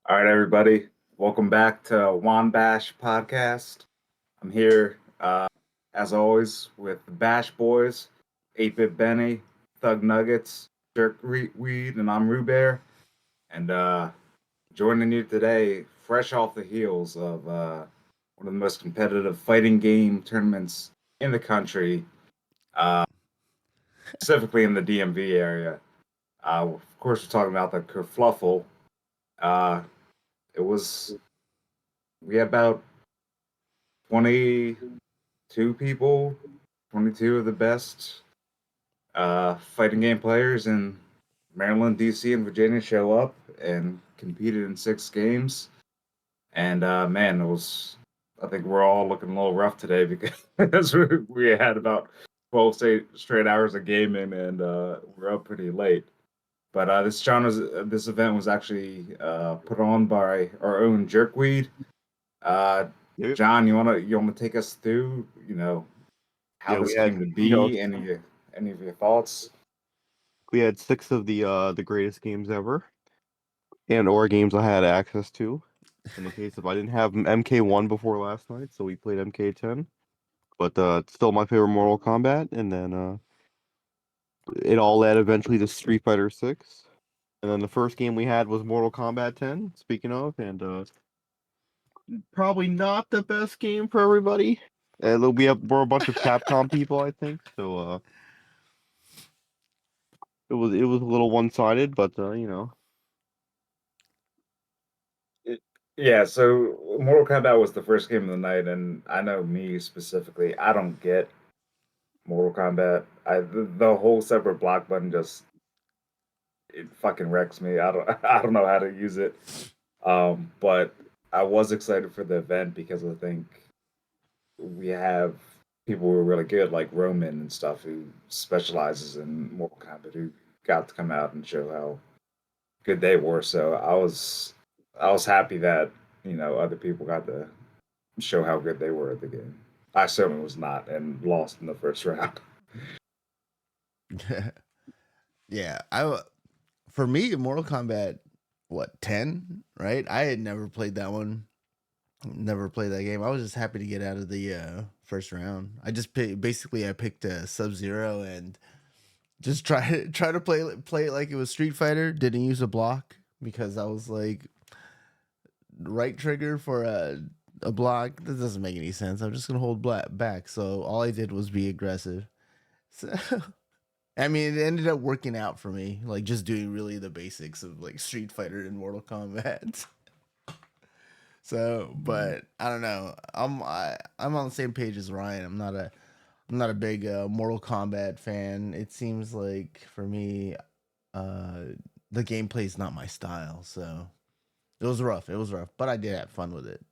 All right, everybody. Welcome back to Juan Bash podcast. I'm here, as always, with the Bash Boys, 8-Bit Benny, Thug Nuggets, JERKweed, and I'm Roobear. And joining you today, fresh off the heels of one of the most competitive fighting game tournaments in the country, uh, specifically in the DMV area. Of course, we're talking about the Kerfluffle. Uh, it was we had about 22 people, 22 of the best fighting game players in Maryland, DC, and Virginia show up and competed in 6 games. And man, it was. I think we're all looking a little rough today because we had about 12 straight hours of gaming and we're up pretty late. But this event was actually put on by our own Jerkweed. Uh, Yep. John, you wanna take us through, how Yeah, this we had came to be? Any of your thoughts? we had six of the greatest games ever, and or games I had access to. In the case of I didn't have MK1 before last night, so we played MK10. But it's still my favorite Mortal Kombat, and then it all led eventually to Street Fighter 6. And then the first game we had was Mortal Kombat 10. Speaking of, and probably not the best game for everybody. We're a bunch of Capcom people, I think. So it was a little one sided, but Yeah, so Mortal Kombat was the first game of the night, and I know me specifically, I don't get Mortal Kombat. The whole separate block button just it fucking wrecks me. I don't know how to use it. But I was excited for the event because I think we have people who are really good, like Roman and stuff, who specializes in Mortal Kombat, who got to come out and show how good they were. So I was happy that other people got to show how good they were at the game. I certainly was not and lost in the first round. Yeah, for me, Mortal Kombat, what 10, right? I had never played that one, never played that game. I was just happy to get out of the first round. I picked Sub Zero and just try to play it like it was Street Fighter. Didn't use a block because I was like, right trigger for a block. That doesn't make any sense. I'm just gonna hold back. So all I did was be aggressive. So I mean, it ended up working out for me, like just doing really the basics of like Street Fighter and Mortal Kombat. So, but I don't know. I'm on the same page as Ryan. I'm not a big Mortal Kombat fan. It seems like for me, uh, the gameplay is not my style. So it was rough. It was rough, but I did have fun with it.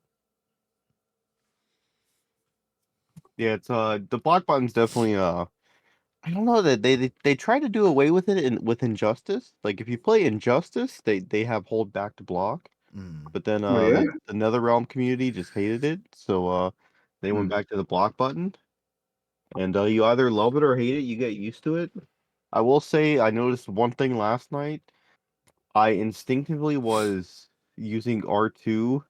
yeah, it's the block button's definitely I don't know that they try to do away with it with Injustice. Like if you play Injustice, they have hold back to block, Mm. but then Oh yeah. the NetherRealm community just hated it, so they went Hmm. back to the block button. And you either love it or hate it. You get used to it. I will say I noticed one thing last night. I instinctively was using R2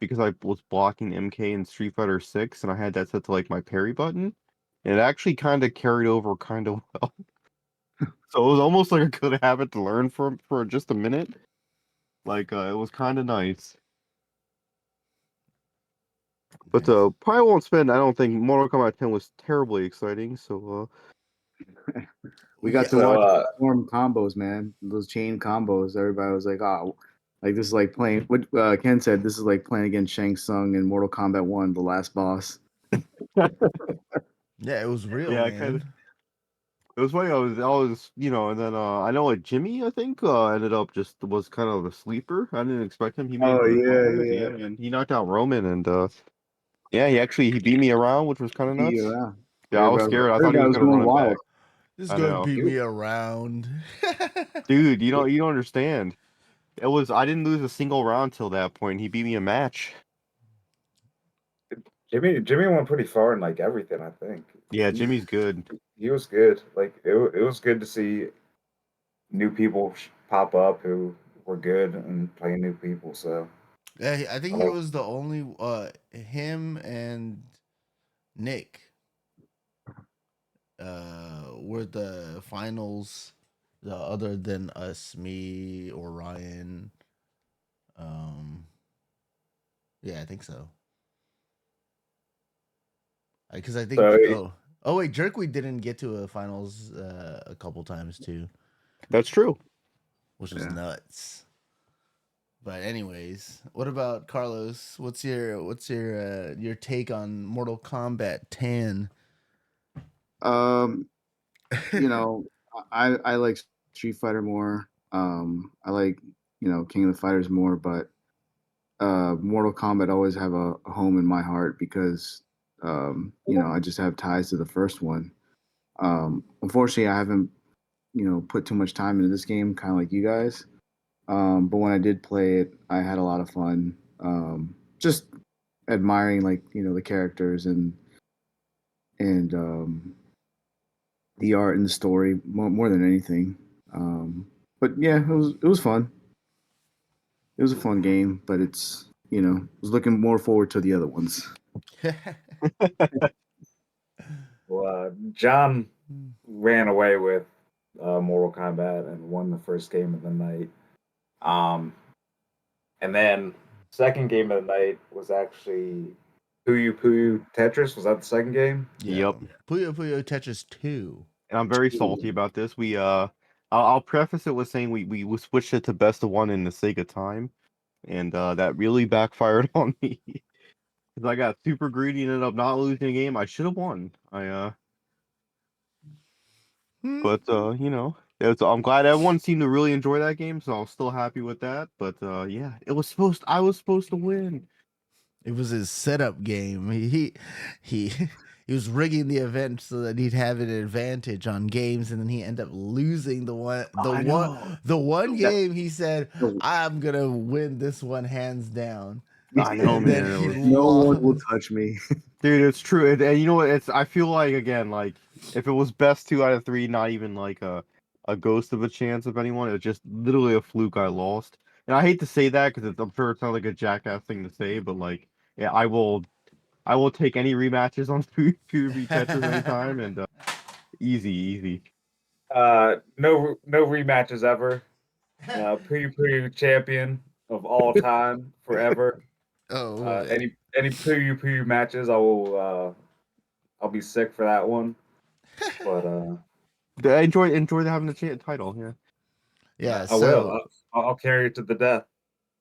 because I was blocking MK in Street Fighter 6 and I had that set to like my parry button. And it actually kind of carried over kind of well. So it was almost like a good habit to learn for just a minute. Like it was kind of nice. But Nice. probably won't spend. I don't think Mortal Kombat 10 was terribly exciting. So We got Yeah. to So watch form combos, man. Those chain combos. Everybody was like, "Oh, like this is like playing." What Ken said, this is like playing against Shang Tsung in Mortal Kombat One, the last boss. Yeah, it was real, yeah, kind of. man. It was funny. I was, and then I know like Jimmy, I think, ended up just was kind of a sleeper. I didn't expect him. He made Oh good yeah, progress. yeah. Yeah, man. He knocked out Roman, and yeah, he beat me around, which was kind of He, nuts. Yeah, I was everybody, scared. I thought he everybody was was gonna run going it wild. back. This is I gonna know, beat you, me around. dude. You don't understand. It was I didn't lose a single round till that point. He beat me a match. Jimmy went pretty far in like everything. I think Yeah, he Jimmy's good. he was good. Like it was good to see new people pop up who were good and playing new people. So Yeah, I think I he like was the only him and Nick were the finals, other than us, me or Ryan. Um, yeah, I think so. Because I think so. oh wait, JERKweed didn't get to a finals a couple times too, That's true. which was Yeah. nuts. But anyways, what about Carlos? What's your take on Mortal Kombat 10? You know, I like Street Fighter more. I like King of the Fighters more, but Mortal Kombat always have a home in my heart because I just have ties to the first one. Unfortunately, I haven't put too much time into this game, kind of like you guys. But when I did play it, I had a lot of fun. Just admiring like the characters and the art and the story more than anything. But yeah, it was fun. It was a fun game, but it's was looking more forward to the other ones. John ran away with Mortal Kombat and won the first game of the night. Um, and then second game of the night was actually Puyo Puyo Tetris. Was that the second game? Yeah. Yep. Puyo Puyo Tetris 2. And I'm very salty about this. I'll preface it with saying we switched it to best of one in the sake of time, and that really backfired on me because I got super greedy and ended up not losing a game. I should have won. But I'm glad everyone seemed to really enjoy that game, so I was still happy with that. But yeah, I was supposed to win. It was his setup game. He he was rigging the event so that he'd have an advantage on games, and then he ended up losing I know. the one That- game he said, "I'm gonna win this one hands down," I know, and then man. he No one will lost. touch me. Dude, it's true. And you know what? I feel like again, like if it was best 2 out of 3, not even like a ghost of a chance of anyone. It was just literally a fluke. I lost, and I hate to say that because I'm sure it sounds like a jackass thing to say, but like, yeah, I will take any rematches on PvP Tetris anytime, and easy. No rematches ever. Puyo Puyo champion of all time, forever. Oh, Any Puyo Puyo matches, I'll be sick for that one. But I enjoy having the title. Yeah. yeah. I will. I'll carry it to the death.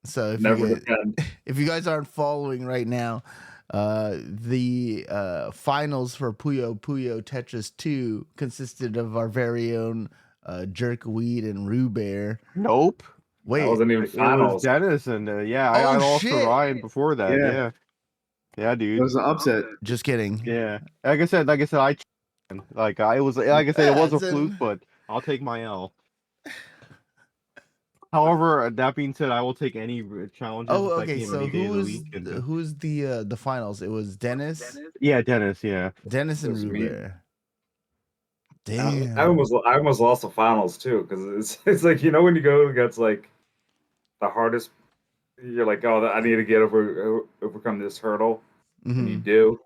So Never defend. if you guys aren't following right now, the finals for Puyo Puyo Tetris 2 consisted of our very own JERKweed and Roobear. Nope. That Wait, wasn't even It was finals. Dennis, and yeah, I Oh, lost to shit! Ryan before that. Yeah, Yeah, it dude. was an upset. Just kidding. Yeah. Like I said, it was like I said, it Yeah, was a fluke, but I'll take my L. However, that being said, I will take any challenges Oh, if I okay. came So any day of the week. And who's the finals? It was Dennis, yeah, Dennis. Yeah. Dennis It and was me. Roobear. I Damn. almost lost the finals too because it's like when you go against like the hardest, you're like, oh, I need to overcome this hurdle, and you Hmm. do,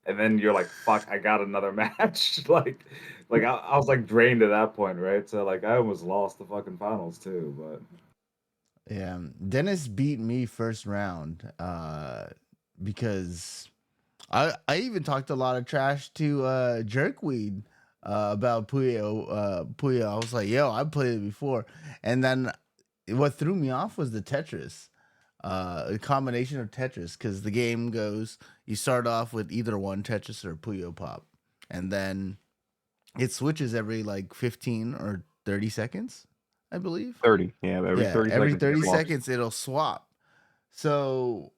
and then you're like, fuck, I got another match. I was like drained at that point, right? So like I almost lost the fucking finals too, but. Yeah, Dennis beat me first round. Because I even talked a lot of trash to JERKweed about Puyo. Puyo, I was like, "Yo, I played it before," and then what threw me off was the Tetris, a combination of Tetris, because the game goes, you start off with either one Tetris or Puyo Pop, and then it switches every like 15 or 30 seconds, I believe. 30. Yeah, every Yeah, 30 every seconds. it 30 swaps. seconds it'll swap. So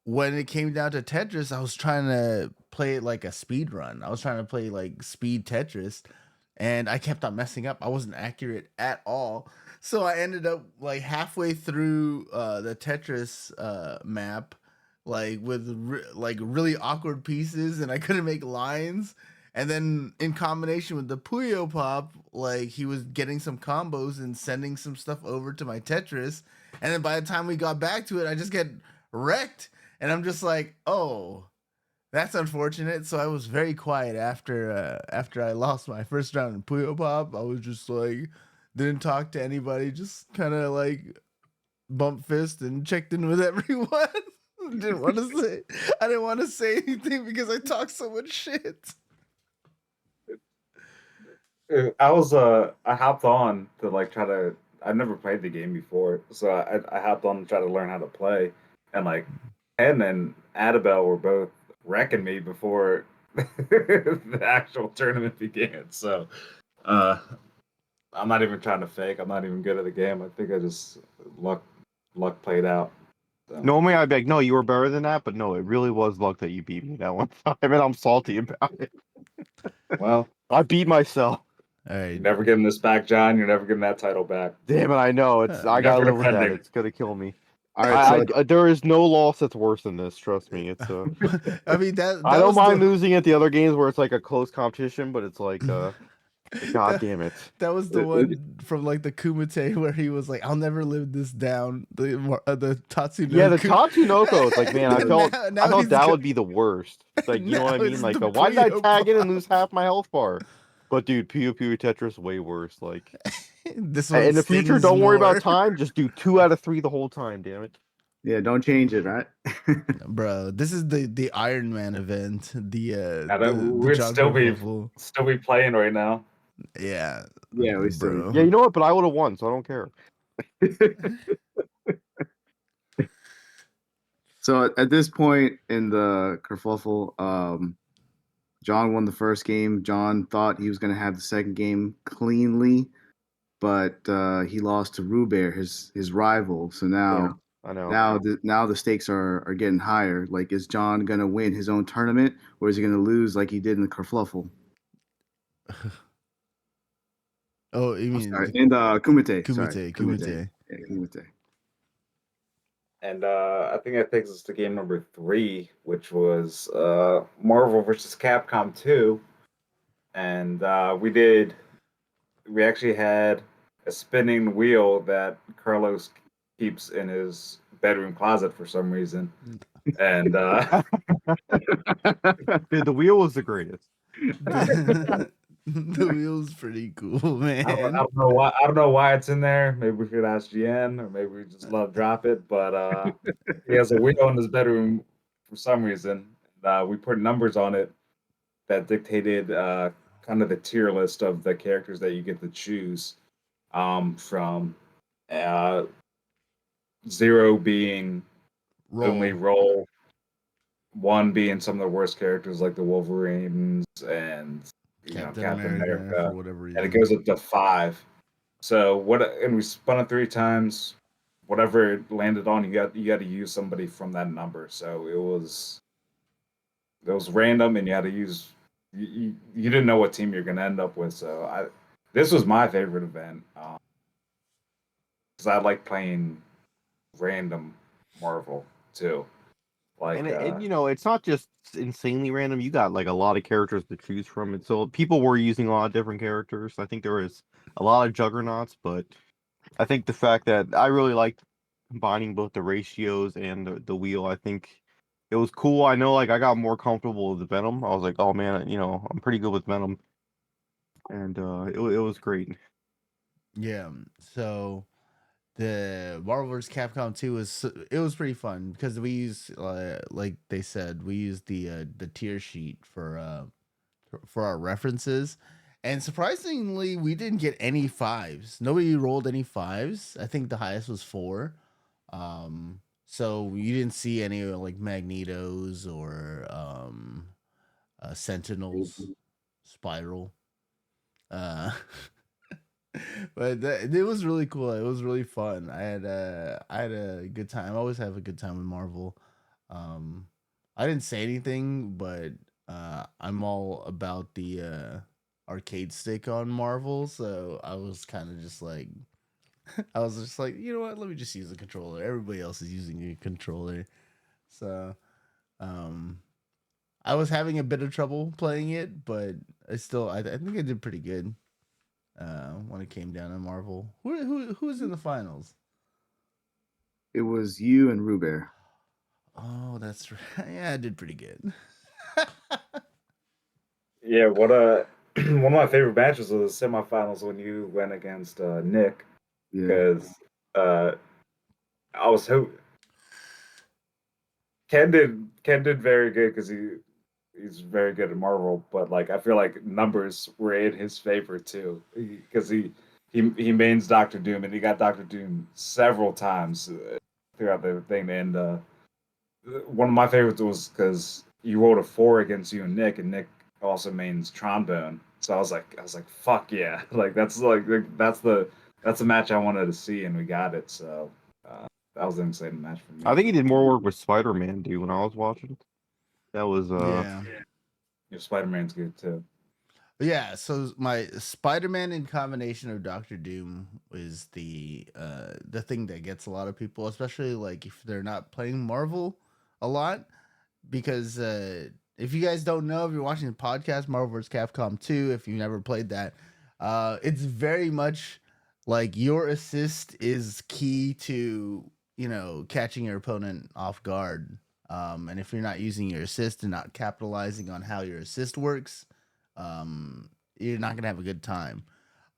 when it came down to Tetris, I was trying to play it like a speed run. I was trying to play like speed Tetris, and I kept on messing up. I wasn't accurate at all. So I ended up like halfway through the Tetris like with like really awkward pieces, and I couldn't make lines. And then in combination with the Puyo Pop, like he was getting some combos and sending some stuff over to my Tetris. And then by the time we got back to it, I just get wrecked. And I'm just like, oh, that's unfortunate. So I was very quiet after I lost my first round in Puyo Pop. I was just like, didn't talk to anybody, just kind of like bump fist and checked in with everyone. didn't want to say I didn't want to say anything because I talk so much shit. I hopped on to like try to. I've never played the game before, so I hopped on to try to learn how to play, and like Ken and Annabelle were both wrecking me before the actual tournament began. So, uh, I'm not even trying to fake. I'm not even good at the game. I think I just luck played out. So. Normally I'd be like, no, you were better than that, but no, it really was luck that you beat me that one time, and I'm salty about it. Well, I beat myself. All right. you're never getting this back, John. You're never getting that title back. Damn it, I know. I Never gotta live with that. defending. It's gonna kill me. All right, so There is no loss that's worse than this. Trust me. It's I mean that I don't was mind the, losing at the other games where it's like a close competition, but it's like God damn it. That was the one from like the Kumite where he was like, "I'll never live this down." The Tatsunoko. Yeah, the Tatsunoko. It's like, man, I Now- felt now I thought he's that go- would be the worst. It's like, you know what I Now mean? it's Like, the why did I Puyo tag in and Pop. lose half my health bar? But dude, Puyo Puyo Tetris way worse. Like, This one in the future, stings don't worry more. about time. Just do 2 out of 3 the whole time. Damn it. yeah, don't change it, right? Bro, this is the Iron Man event. We'd Jon still be Kerfuffle. playing right now. Yeah, Yeah, we still- bro. Yeah, you know what? But I would have won, so I don't care. So at this point in the kerfuffle, John won the first game. John thought he was going to have the second game cleanly, but he lost to Roobear, his rival. So now, I know. now the stakes are getting higher. Like, is John going to win his own tournament, or is he going to lose like he did in the kerfluffle? Oh, you mean Sorry, in the Kumite. Sorry, Kumite. Yeah, Kumite. And I think that takes us to game number 3, which was Marvel versus Capcom 2. And we actually had a spinning wheel that Carlos keeps in his bedroom closet for some reason. And Dude, the wheel was the greatest. The wheel's pretty cool, man. I don't know why. I don't know why it's in there. Maybe we should ask GN, or maybe we just love drop it. But he has a wheel in his bedroom for some reason. We put numbers on it that dictated kind of the tier list of the characters that you get to choose. From 0 being only roll, 1 being some of the worst characters like the Wolverines and Captain Captain America, America, for whatever reason. and it goes up to 5. So and we spun it 3 times. Whatever it landed on, you got to use somebody from that number. So it was random, and you had to use. You didn't know what team you're going to end up with. So this was my favorite event because I like playing random Marvel too. Like, And it's not just insanely random. You got like a lot of characters to choose from, and so people were using a lot of different characters. I think there was a lot of juggernauts, but I think the fact that I really liked combining both the ratios and the wheel, I think it was cool. I know, like I got more comfortable with the Venom. I was like, oh man, I'm pretty good with Venom, and it was great. Yeah. So the Marvel vs. Capcom 2 was pretty fun because we used like they said, we used the tier sheet for our references. And surprisingly, we didn't get any 5s. Nobody rolled any 5s. I think the highest was 4. So you didn't see any like Magnetos or Sentinels, Spiral. Uh but it was really cool. It was really fun. I had a good time. I always have a good time with Marvel. I didn't say anything, but I'm all about the arcade stick on Marvel, so I was kind of just like, I was just like, you know what? Let me just use a controller. Everybody else is using a controller, so I was having a bit of trouble playing it, but I think I did pretty good. When it came down to Marvel, who was in the finals? It was you and Roobear. Oh, that's right. Yeah, I did pretty good. Yeah, what one of my favorite matches was the semifinals when you went against Nick Yeah. because uh, I was hoping Ken did very good because he's very good at Marvel, but like I feel like numbers were in his favor too because he mains Doctor Doom and he got Doctor Doom several times throughout the thing. And one of my favorites was because you rolled a 4 against you and Nick also mains Trombone. So I was like, fuck yeah, that's that's the match I wanted to see, and we got it. So that was an exciting match for me. I think he did more work with Spider-Man, dude, when I was watching. That was Yeah. Your Spider-Man's good too. Yeah, so my Spider-Man in combination of Doctor Doom is the thing that gets a lot of people, especially like if they're not playing Marvel a lot, because if you guys don't know, if you're watching the podcast, Marvel vs. Capcom 2, if you've never played that, it's very much like your assist is key to, catching your opponent off guard. And if you're not using your assist and not capitalizing on how your assist works, you're not gonna have a good time.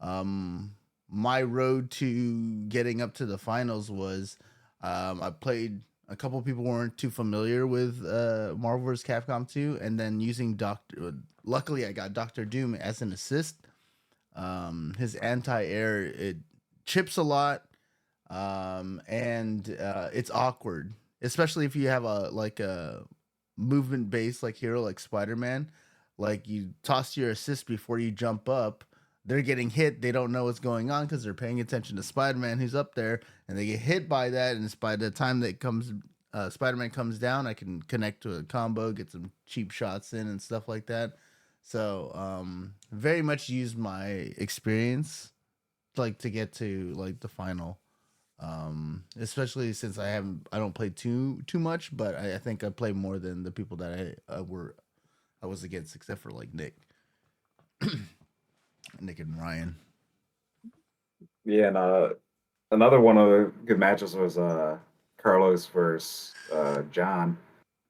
My road to getting up to the finals was I played a couple people weren't too familiar with Marvel vs. Capcom 2, and then using Doctor. Luckily, I got Doctor Doom as an assist. His anti-air it chips a lot, and it's awkward, especially if you have a movement based like hero like Spider-Man. Like you toss your assist before you jump up, they're getting hit. They don't know what's going on because they're paying attention to Spider-Man who's up there, and they get hit by that. And it's by the time that comes, Spider-Man comes down, I can connect to a combo, get some cheap shots in and stuff like that. So, very much use my experience, like to get to like the final. Especially since I don't play too much, but I think I play more than the people that I was against, except for like Nick. Nick and Ryan. Yeah, and another one of the good matches was Carlos versus John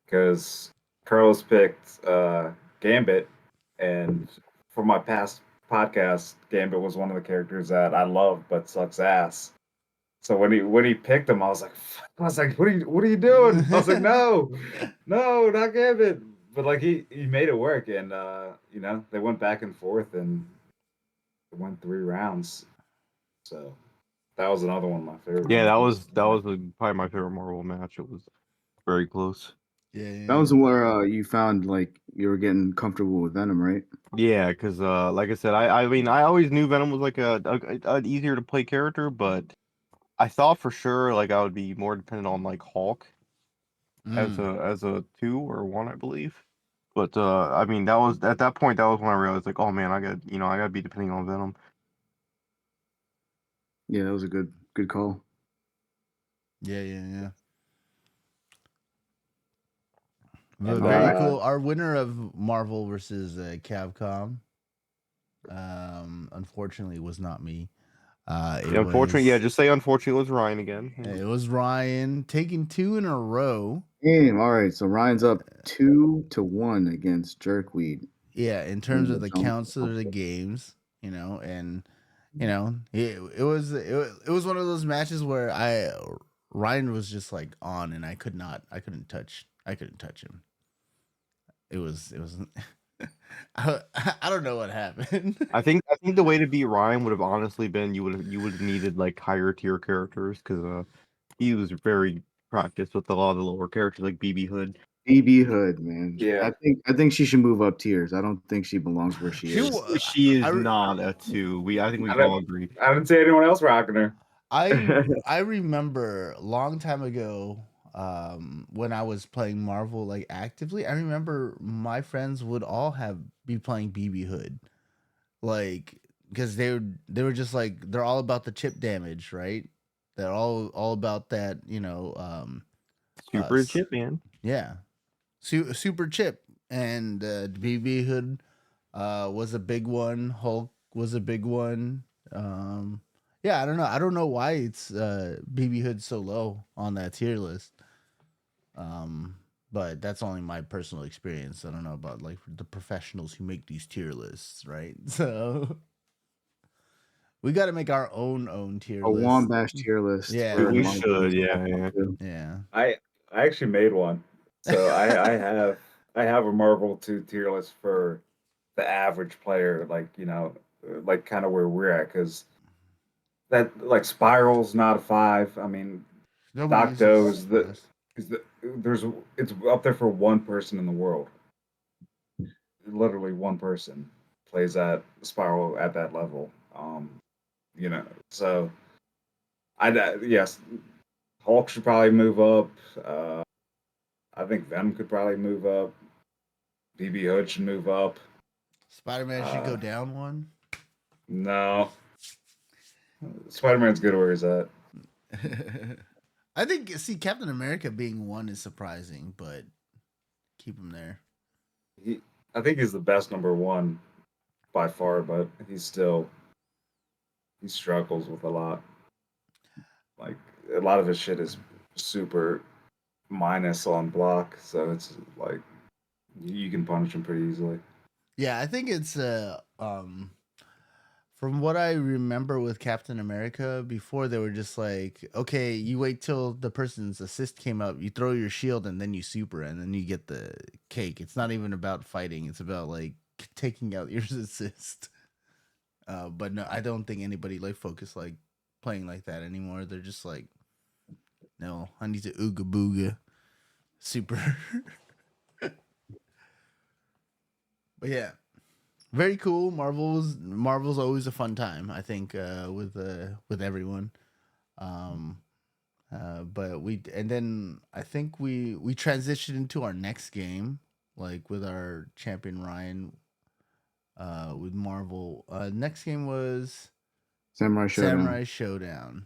because Carlos picked Gambit, and for my past podcast, Gambit was one of the characters that I love but sucks ass. So when he picked him, I was like, what are you doing? I was like, no, no, not Gambit. But like he made it work, and they went back and forth and it went 3 rounds. So that was another one of my favorite. yeah, matches. that was probably my favorite Marvel match. It was very close. Yeah. That was where you found like you were getting comfortable with Venom, right? Yeah, because like I said, I mean I always knew Venom was like a easier to play character, but I thought for sure like I would be more dependent on like Hulk as a 2 or 1, I believe. But I mean that was at that point that was when I realized like, oh man, I gotta be depending on Venom. Yeah, that was a good call. Yeah. And, Very cool. Our winner of Marvel versus Capcom, unfortunately, was not me. Unfortunately, yeah, just say unfortunately it was Ryan again. It was Ryan taking 2 in a row. Damn. All right, so Ryan's up 2-1 against JERKweed. Yeah, in terms of the counts of the games, and it was one of those matches where Ryan was just like on, and I couldn't touch him. It was I don't know what happened. I think the way to beat Ryan would have honestly been you would have needed like higher tier characters because he was very practiced with a lot of the lower characters like BB Hood. BB Hood, man. Yeah. I think she should move up tiers. I don't think she belongs where she is. She is not a 2. I think we I all agree. I didn't see anyone else rocking her. I remember a long time ago, when I was playing Marvel like actively. I remember my friends would all be playing BB Hood, like because they were just like they're all about the chip damage, right? They're all about that, Super chip, man. yeah, super chip. and BB Hood was a big one. Hulk was a big one. Yeah, I don't know. I don't know why it's BB Hood so low on that tier list. But that's only my personal experience. I don't know about like the professionals who make these tier lists, right? So we got to make our own tier A list. JuanBash tier list. Yeah, for We Marvel should, vs. yeah, Capcom yeah. 2. yeah. I actually made one. So I have a Marvel 2 tier list for the average player, like, like kind of where we're at, because that like Spiral's not a 5. I mean, Nobody Docto's uses this. there's it's up there for one person in the world. Literally one person plays that Spiral at that level. So yes, Hulk should probably move up. I think Venom could probably move up. BB Hood should move up. Spider-Man should go down one. No, Spider Man's good where he's at. I think Captain America being one is surprising, but keep him there. I think he's the best number one by far, but he struggles with a lot. Like a lot of his shit is super minus on block, so it's like you can punish him pretty easily. Yeah, I think it's from what I remember with Captain America, before they were just like, okay, you wait till the person's assist came up, you throw your shield, and then you super, and then you get the cake. It's not even about fighting; it's about like taking out your assist. But no, I don't think anybody like focus like playing like that anymore. They're just like, no, I need to ooga booga super. But yeah, very cool. Marvel's always a fun time. I think with everyone. But then I think we transitioned into our next game, like with our champion Ryan. With Marvel, next game was Samurai Shodown. Samurai Showdown,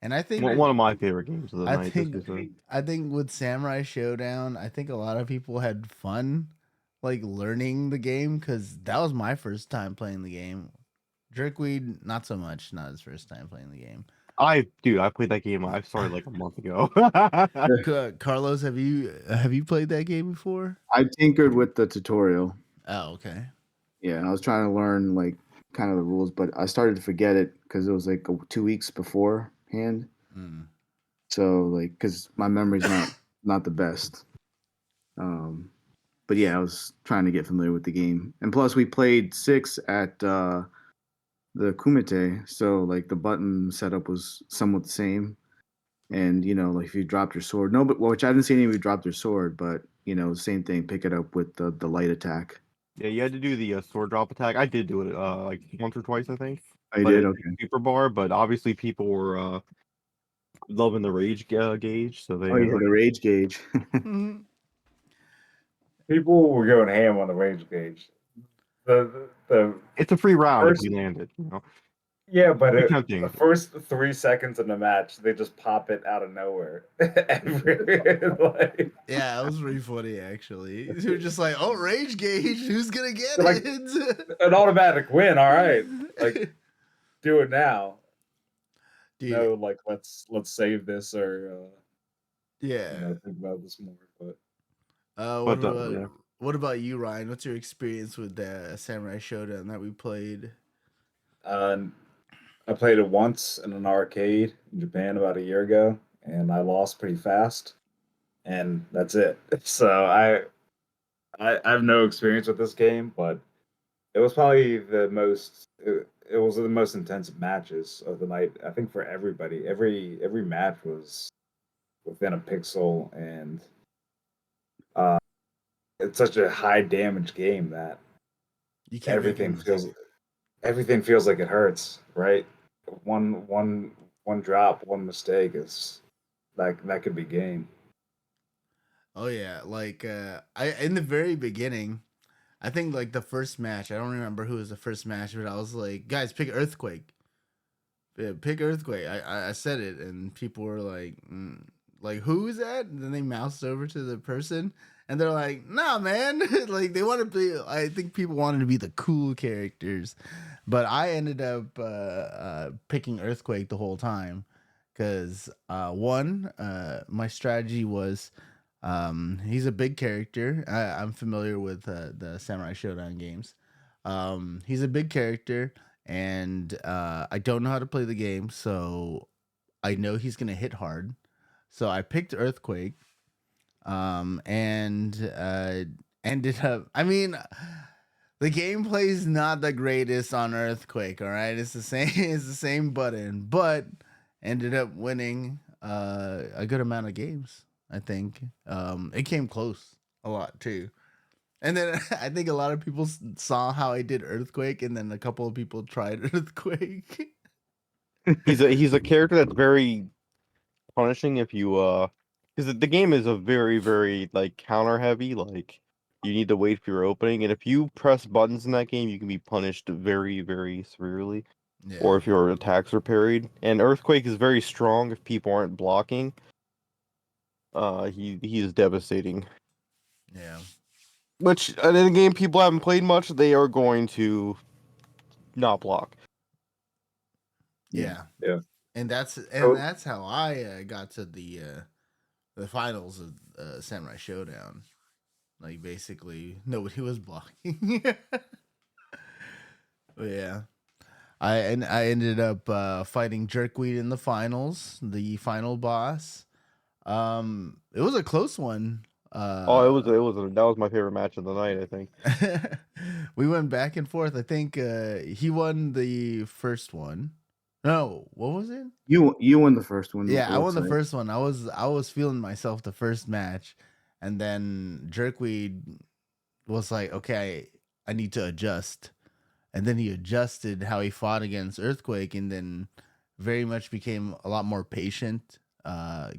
and I think One of my favorite games of the I night. think This was I think with Samurai Showdown, I think a lot of people had fun, like learning the game, because that was my first time playing the game. JERKweed, not so much, not his first time playing the game. I played that game. I started like a month ago. Carlos, have you played that game before? I tinkered with the tutorial. Oh, okay. Yeah, and I was trying to learn like kind of the rules, but I started to forget it because it was like 2 weeks beforehand. Mm. So like, because my memory's not the best. But yeah, I was trying to get familiar with the game, and plus we played 6 at the Kumite, so like the button setup was somewhat the same. And like if you dropped your sword, no, but which I didn't see any of you drop their sword, but same thing, pick it up with the light attack. Yeah, you had to do the sword drop attack. I did do it like once or twice, I think. I But did, it okay. super bar. But obviously, people were loving the rage gauge, so they Oh, you had the rage gauge. People were going ham on the rage gauge. The it's a free round first if you land it. Yeah, but Pretty tempting. the first 3 seconds in the match, they just pop it out of nowhere. Like, Yeah, it was pretty funny actually. They were just like, "Oh, rage gauge, who's gonna get like it?" an automatic win. All right, like do it now. Dude, No, like let's save this or yeah. think about this more. But What But about yeah. what about you, Ryan? What's your experience with the Samurai Showdown that we played? I played it once in an arcade in Japan about a year ago, and I lost pretty fast, and that's it. So I have no experience with this game, but it was probably it was the most intensive matches of the night. I think for everybody, every match was within a pixel, and uh, it's such a high damage game that You can't make everything him. feels like it hurts. Right, one drop, one mistake is that could be game. Oh yeah, like I in the very beginning, I think like the first match. I don't remember who was the first match, but I was like, "Guys, pick Earthquake." Yeah, pick Earthquake. I said it, and people were like, "Who is that?" And then they moused over to the person, And they're like, nah, man. Like they want to be. I think people wanted to be the cool characters, but I ended up picking Earthquake the whole time because one, my strategy was, he's a big character. I'm familiar with the Samurai Shodown games. He's a big character, and I don't know how to play the game, so I know he's gonna hit hard. So I picked Earthquake, and ended up. I mean, the gameplay is not the greatest on Earthquake. All right, it's the same. It's the same button, but ended up winning a good amount of games. I think it came close a lot too. And then I think a lot of people saw how I did Earthquake, and then a couple of people tried Earthquake. He's a character that's very punishing if you because the game is a very like counter heavy, like you need to wait for your opening, and if you press buttons in that game you can be punished very severely, Yeah, or if your attacks are parried. And Earthquake is very strong if people aren't blocking. He is devastating. yeah, Which in a game people haven't played much, they are going to not block. yeah. Yeah. And So that's how I got to the finals of Samurai Showdown. Like basically nobody was blocking. But yeah. I ended up fighting JERKweed in the finals, the final boss. It was a close one. Oh, that was my favorite match of the night, I think. We went back and forth. I think he won the first one. No, what was it? You won the first one. Yeah, It I won looks the like. first one. I was feeling myself the first match, and then JERKweed was like, "Okay, I need to adjust." And then he adjusted how he fought against Earthquake, and then very much became a lot more patient,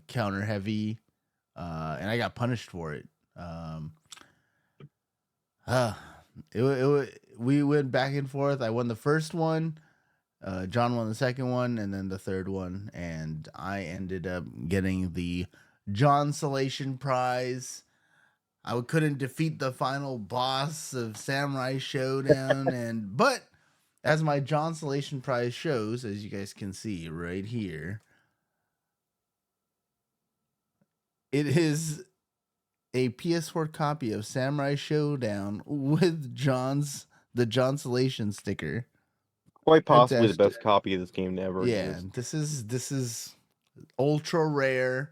counter heavy, and I got punished for it. Uh, we went back and forth. I won the first one. John won the second one, and then the third one, and I ended up getting the John Salation prize. I couldn't defeat the final boss of Samurai Showdown, but as my John Salation prize shows, as you guys can see right here, it is a PS4 copy of Samurai Showdown with the John Salation sticker Quite possibly the attached to best copy of this game to ever Yeah, exist. this is ultra rare.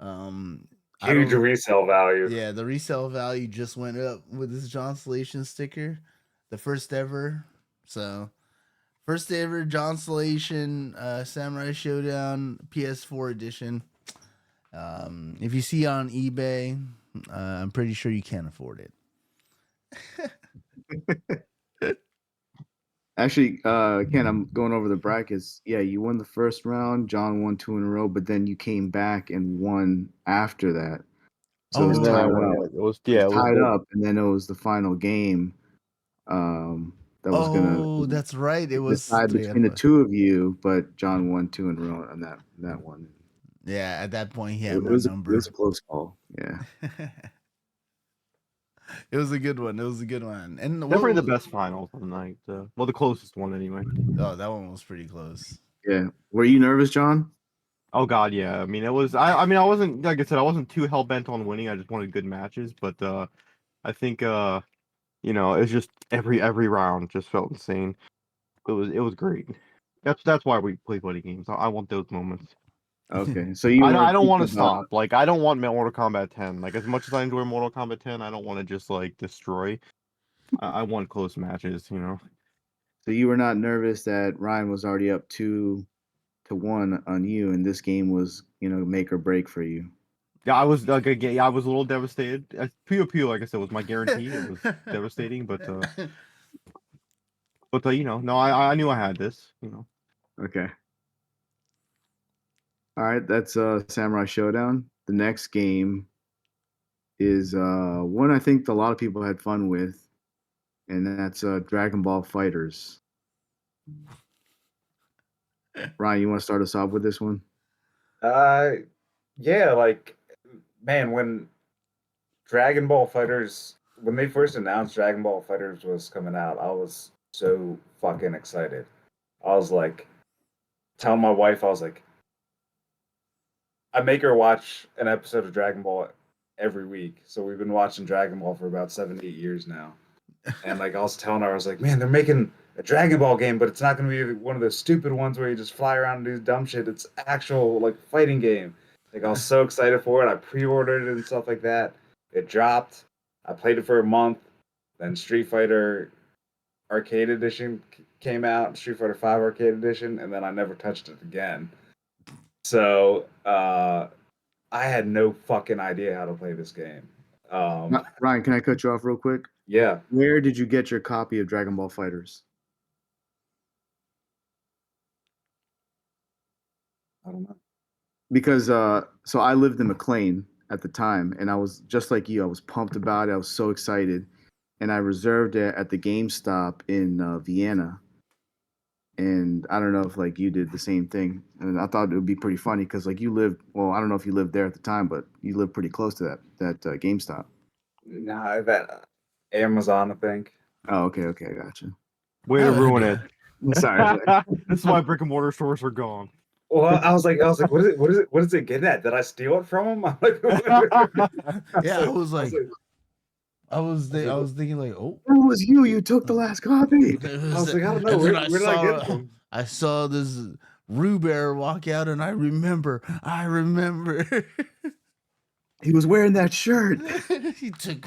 I huge don't. resale value. Yeah, the resale value just went up with this John Salation sticker, the first ever. So, first ever John Salation Samurai Showdown PS4 edition. If you see it on eBay, I'm pretty sure you can't afford it. Actually, Ken, I'm going over the brackets. Yeah, you won the first round. John won two in a row, but then you came back and won after that. So it was And then I tied won. up. It was It was it was tied up, and then it was the final game. That was gonna Oh, that's right. It was decide 3 out between of the 5. two of you, but John won two in a row on that one. Yeah, at that point he It had my was it number. was a close call. Yeah. It was a good one. It was a good one. And definitely the best finals of the night. Well, the closest one anyway. Oh, that one was pretty close. Yeah. Were you nervous, John? Oh God, yeah. I mean, it was. I mean, I wasn't like I said. I wasn't too hell bent on winning. I just wanted good matches. But I think it's just every round just felt insane. It was great. That's why we play buddy games. I want those moments. Okay. So you I weren't don't want thinking to about stop. Like I don't want Mortal Kombat 10. Like as much as I enjoy Mortal Kombat 10, I don't want to just like destroy. I want close matches. so you were not nervous that Ryan was already up 2-1 on you, and this game was, make or break for you. Yeah, I was like, yeah, I was a little devastated. Puyo Puyo, like I said, was my guarantee. It was devastating, but no, I knew I had this. Okay. All right, that's Samurai Showdown. The next game is one I think a lot of people had fun with, and that's Dragon Ball Fighters. Ryan, you want to start us off with this one? Yeah, like man, when Dragon Ball Fighters, when they first announced Dragon Ball Fighters was coming out, I was so fucking excited. I was like, telling my wife, I was like, I make her watch an episode of Dragon Ball every week. So we've been watching Dragon Ball for about 7, 8 years now. And like I was telling her, I was like, man, they're making a Dragon Ball game, but it's not going to be one of those stupid ones where you just fly around and do dumb shit. It's actual like fighting game. Like I was so excited for it. I pre-ordered it and stuff like that. It dropped. I played it for a month. Then Street Fighter Arcade Edition came out, Street Fighter 5 Arcade Edition, and then I never touched it again. So I had no fucking idea how to play this game. Ryan, can I cut you off real quick? Yeah. Where did you get your copy of Dragon Ball Fighters? I don't know. Because so I lived in McLean at the time, and I was just like you. I was pumped about it. I was so excited, and I reserved it at the GameStop in Vienna. And I don't know if like you did the same thing. And I thought it would be pretty funny because like you lived. Well, I don't know if you lived there at the time, but you lived pretty close to that GameStop. Nah, that Amazon, I think. Oh, okay, I got you. Way to ruin it. Sorry. This is why brick and mortar stores are gone. Well, I was like, what is it getting at? Did I steal it from him? I'm like, Yeah, I was thinking like, oh, It was you. You took the last copy. I was like, I don't know. And Where then did I get it from? I saw this Roobear walk out, and I remember. He was wearing that shirt. he took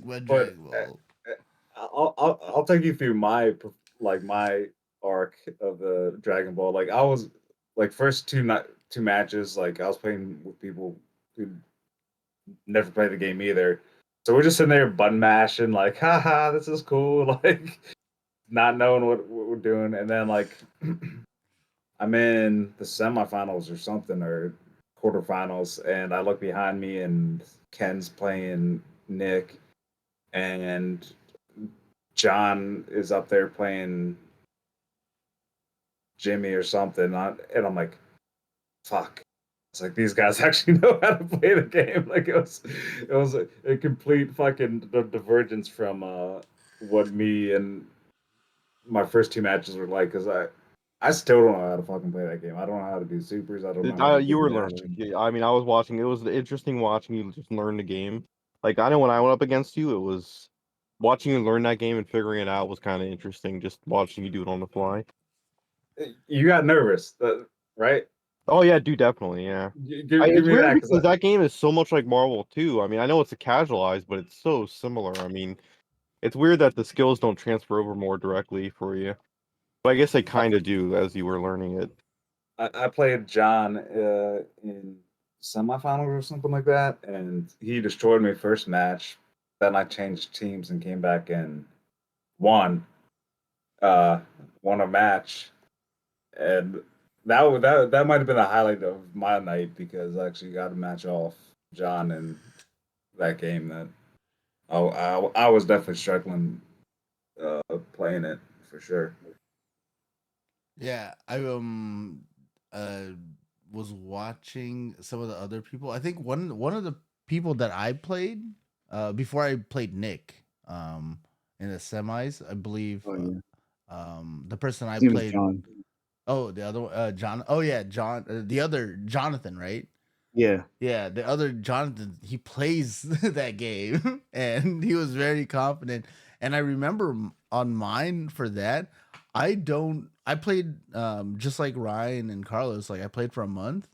my But Dragon Ball. I'll take you through my arc of the Dragon Ball. Like I was like first two matches, like I was playing with people who never played the game either. So we're just sitting there button mashing, like, haha, this is cool, like not knowing what we're doing. And then like I'm in the semifinals or something or quarterfinals, and I look behind me and Ken's playing Nick and John is up there playing Jimmy or something, and I'm like, fuck. It's like these guys actually know how to play the game. Like it was a complete fucking divergence from what me and my first two matches were like. Because I still don't know how to fucking play that game. I don't know how to do supers. I don't know. How to You do were mashing. learning. Yeah, I mean, I was watching. It was interesting watching you just learn the game. Like I know when I went up against you, it was watching you learn that game and figuring it out was kind of interesting. Just watching you do it on the fly. You got nervous, right? Oh yeah, dude, definitely, yeah. Give It's me weird that because that game is so much like Marvel too. I mean, I know it's a casualized, but it's so similar. I mean, it's weird that the skills don't transfer over more directly for you. But I guess they kind of do as you were learning it. I played John in semifinals or something like that, and he destroyed me first match. Then I changed teams and came back and won, won a match, and that might have been the highlight of my night because I actually got a match off John in that game. That I was definitely struggling playing it for sure. Yeah, I was watching some of the other people. I think one of the people that I played before I played Nick in the semis, I believe Oh, yeah. the person I His name was played. John. Oh, the other John. Oh yeah, John. The other Jonathan, right? Yeah. Yeah, the other Jonathan. He plays that game, and he was very confident. And I remember on mine for that, I don't. I played just like Ryan and Carlos. Like I played for a month,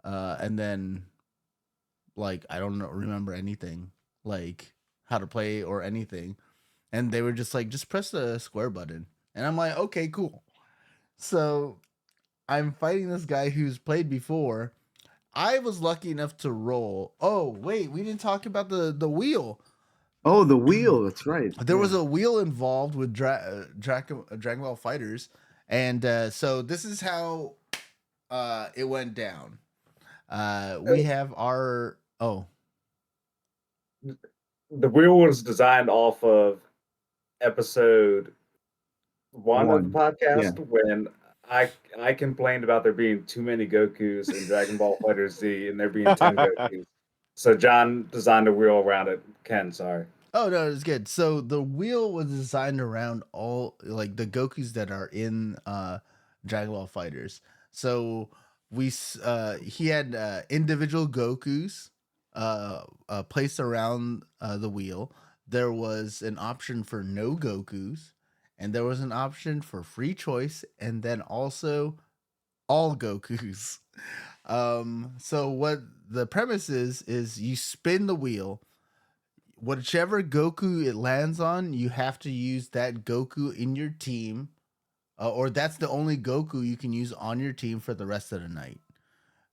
and then like I don't remember anything, like how to play or anything. And they were just like, just press the square button, and I'm like, okay, cool. So I'm fighting this guy who's played before. I was lucky enough to roll. Oh, wait, we didn't talk about the wheel. Oh, the wheel. That's right. There was a wheel involved with Dragon Ball Fighters. And so this is how it went down. We have our... Oh. The wheel was designed off of episode one of the podcast when I complained about there being too many Gokus in Dragon Ball FighterZ and there being 10 Gokus. So John designed a wheel around it. Ken, sorry. Oh no, it's good. So the wheel was designed around all like the Gokus that are in Dragon Ball Fighters. So he had individual Gokus placed around the wheel. There was an option for no Gokus, and there was an option for free choice, and then also all Gokus. So what the premise is you spin the wheel. Whichever Goku it lands on, you have to use that Goku in your team, or that's the only Goku you can use on your team for the rest of the night.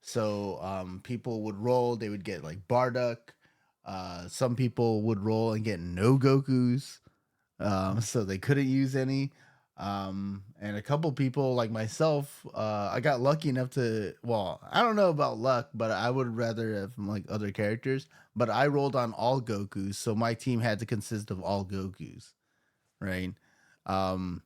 So people would roll; they would get like Bardock. Some people would roll and get no Gokus, so they couldn't use any. And a couple people like myself, I got lucky enough to. Well, I don't know about luck, but I would rather have like other characters. But I rolled on all Gokus, so my team had to consist of all Gokus, right? And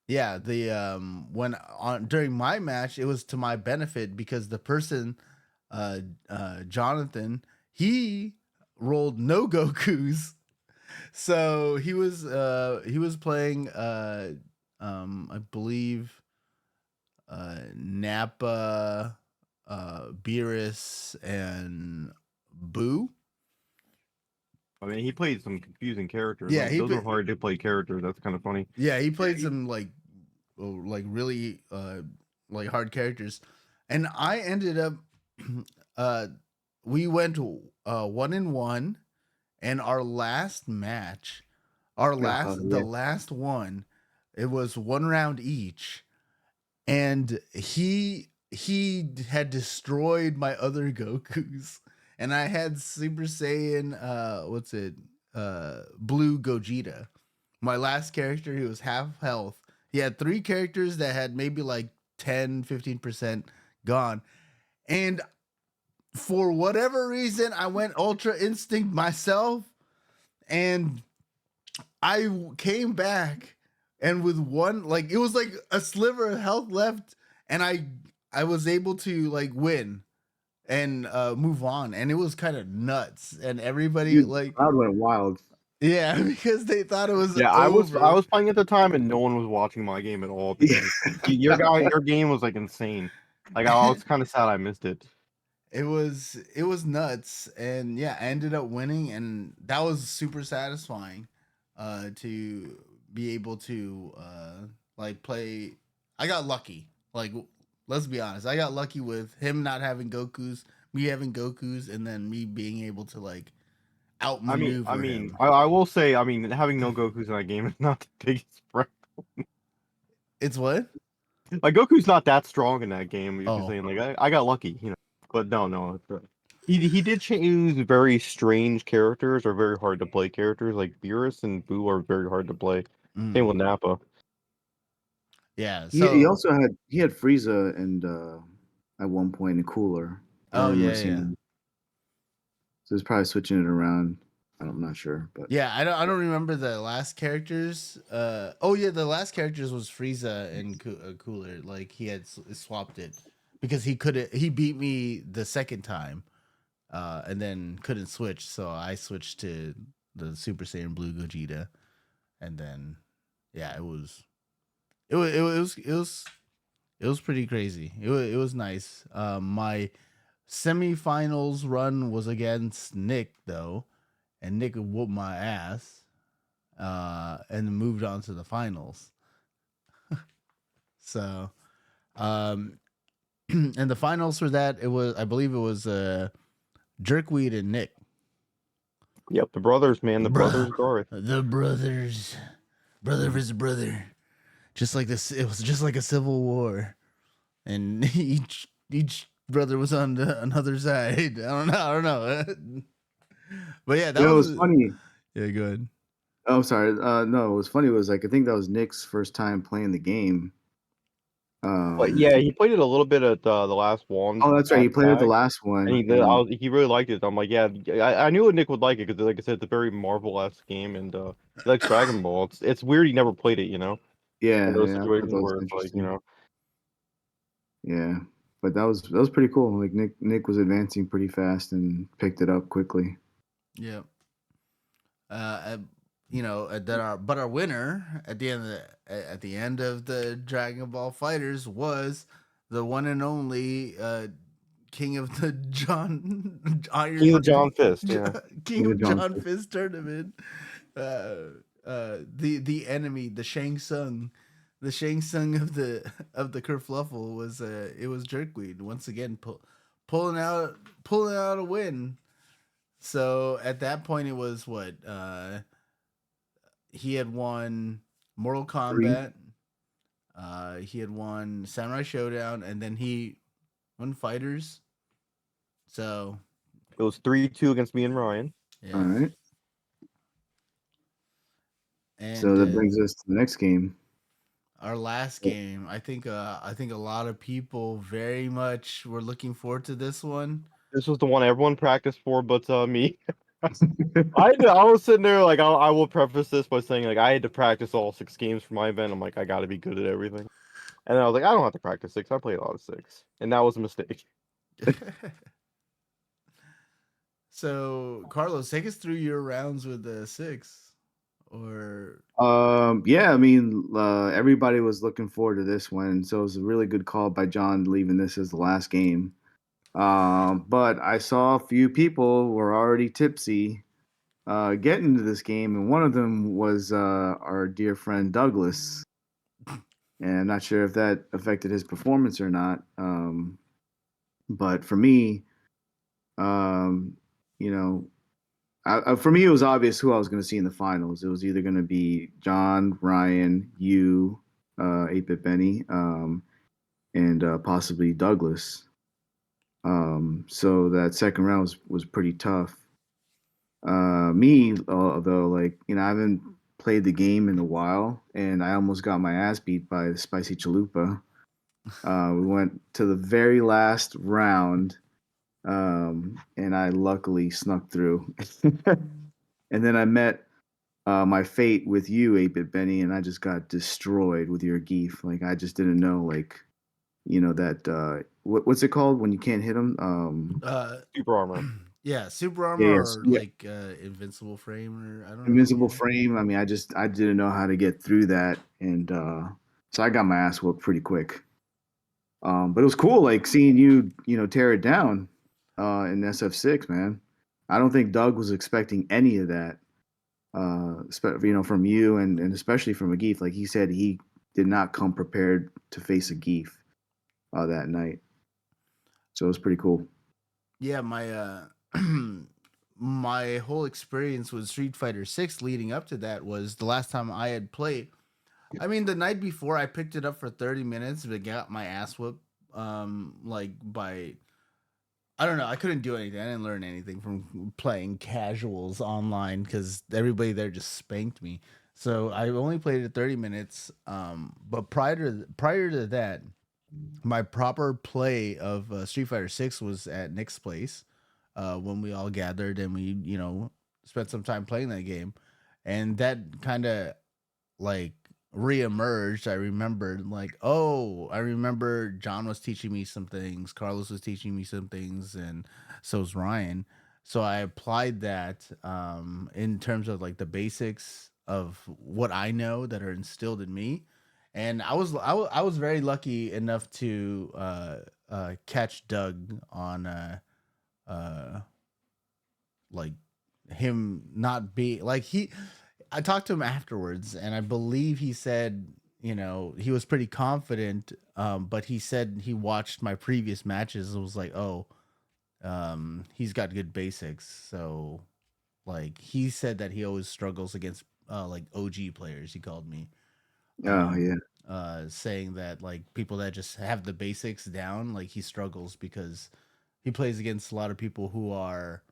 yeah, the when on during my match, it was to my benefit because the person, Jonathan, he rolled no Gokus. So he was playing I believe Nappa, Beerus, and Boo. I mean, he played some confusing characters. Yeah, Like, those are hard to play characters. That's kind of funny. Yeah, he played some like really like hard characters. And I ended up we went 1-1, and our last match, the Yeah. last one, it was 1 round each, and he had destroyed my other Gokus, and I had Super Saiyan Blue Gogeta. My last character, he was half health. He had 3 characters that had maybe like 10-15% gone, and for whatever reason I went Ultra Instinct myself, and I came back, and with one, like, it was like a sliver of health left, and I was able to like win and move on, and it was kind of nuts, and everybody Dude, like, crowd went wild. yeah, because they thought it was Yeah, over. I was playing at the time, and no one was watching my game at all because your game was like insane. Like, I was kind of sad I missed it. It was nuts, and yeah, I ended up winning, and that was super satisfying to be able to like play. I got lucky. Like, let's be honest, I got lucky with him not having Gokus, me having Gokus, and then me being able to like outmaneuver him. I will say, I mean, having no Gokus in that game is not the biggest problem. It's what? Like, Goku's not that strong in that game. You're just Oh. saying, like, I got lucky, you know. But no. He did choose very strange characters or very hard to play characters. Like, Beerus and Boo are very hard to play. Same with Nappa. Yeah. He So. also had Frieza and at one point in Cooler. I Oh remember yeah, seeing yeah. him. So he's probably switching it around. I'm not sure, but Yeah, I don't remember the last characters. Oh yeah, the last characters was Frieza and Cooler. Like, he had swapped it because he beat me the second time, and then couldn't switch. So I switched to the Super Saiyan Blue Gogeta, and then yeah, it was pretty crazy. It was nice. My semifinals run was against Nick though, and Nick whooped my ass, and moved on to the finals. So, and the finals for that, I believe it was JERKweed and Nick. Yep, the brothers, man, the brothers, Garth. The brothers, brother versus brother, just like this. It was just like a civil war, and each brother was on another side. I don't know. But yeah, that was funny. Yeah, go ahead. Oh, sorry. No, what was funny was like I think that was Nick's first time playing the game. But yeah, he played it a little bit at the last one. Oh, that's right. He played at the last one. And he really liked it. I'm like, yeah, I knew Nick would like it because, like I said, it's a very Marvel-esque game, and he likes Dragon Ball. It's weird he never played it, you know. Yeah, In those I thought situations that was where it's like, you interesting. know. Yeah, but that was pretty cool. Like Nick was advancing pretty fast and picked it up quickly. Yeah. Our winner at the end of the Dragon Ball Fighters was the one and only King of the King of Jon Fist, yeah. King of Jon Jon Fist. Fist tournament. The enemy, the Shang Tsung. The Shang Tsung of the Kerfluffle was JERKweed once again pulling out a win. So at that point, it was what he had won Mortal Kombat. He had won Samurai Showdown, and then he won Fighters. So It was 3-2 against me and Ryan. yeah. All right. And So that brings us to the next game. our last game. I think a lot of people very much were looking forward to this one. This was the one everyone practiced for, but me. I was sitting there like I will preface this by saying like I had to practice all 6 games for my event. I'm like I got to be good at everything, and then I was like I don't have to practice 6. I played a lot of 6, and that was a mistake. So Carlos, take us through your rounds with the 6. Or Yeah, I mean, everybody was looking forward to this one, so it was a really good call by John leaving this as the last game. But I saw a few people were already tipsy getting into this game, and one of them was our dear friend Douglas. And I'm not sure if that affected his performance or not. But for me, you know, for me, it was obvious who I was going to see in the finals. It was either going to be John, Ryan, you, 8-Bit Benny, and possibly Douglas. So that second round was pretty tough. Me, although, like, I haven't played the game in a while, and I almost got my ass beat by the Spicy Chalupa. We went to the very last round, and I luckily snuck through. And then I met my fate with you, 8-Bit Benny, and I just got destroyed with your Geef. Like, I just didn't know, like, that what's it called when you can't hit them? Super armor. Yeah, super armor Yes, or yeah. like invincible frame, or I don't know. Invincible frame. I mean, I didn't know how to get through that, and so I got my ass whooped pretty quick. But it was cool, like seeing you, tear it down in SF6, man. I don't think Doug was expecting any of that, from you and especially from a Geef. Like he said, he did not come prepared to face a Geef that night. So it was pretty cool. Yeah, my my whole experience with Street Fighter 6 leading up to that was the last time I had played. I mean, the night before I picked it up for 30 minutes, but got my ass whooped. Like by I don't know. I couldn't do anything. I didn't learn anything from playing casuals online because everybody there just spanked me. So I only played it 30 minutes. But prior to that, my proper play of Street Fighter 6 was at Nick's place when we all gathered and we, spent some time playing that game. And that kind of like reemerged. I remember John was teaching me some things, Carlos was teaching me some things, and so's Ryan. So I applied that in terms of like the basics of what I know that are instilled in me. And I was very lucky enough to catch Doug on uh, like him not be like he I talked to him afterwards and I believe he said, he was pretty confident, but he said he watched my previous matches and was like, oh, he's got good basics. So like he said that he always struggles against like OG players, he called me. Oh yeah. Saying that like people that just have the basics down, like he struggles because he plays against a lot of people who are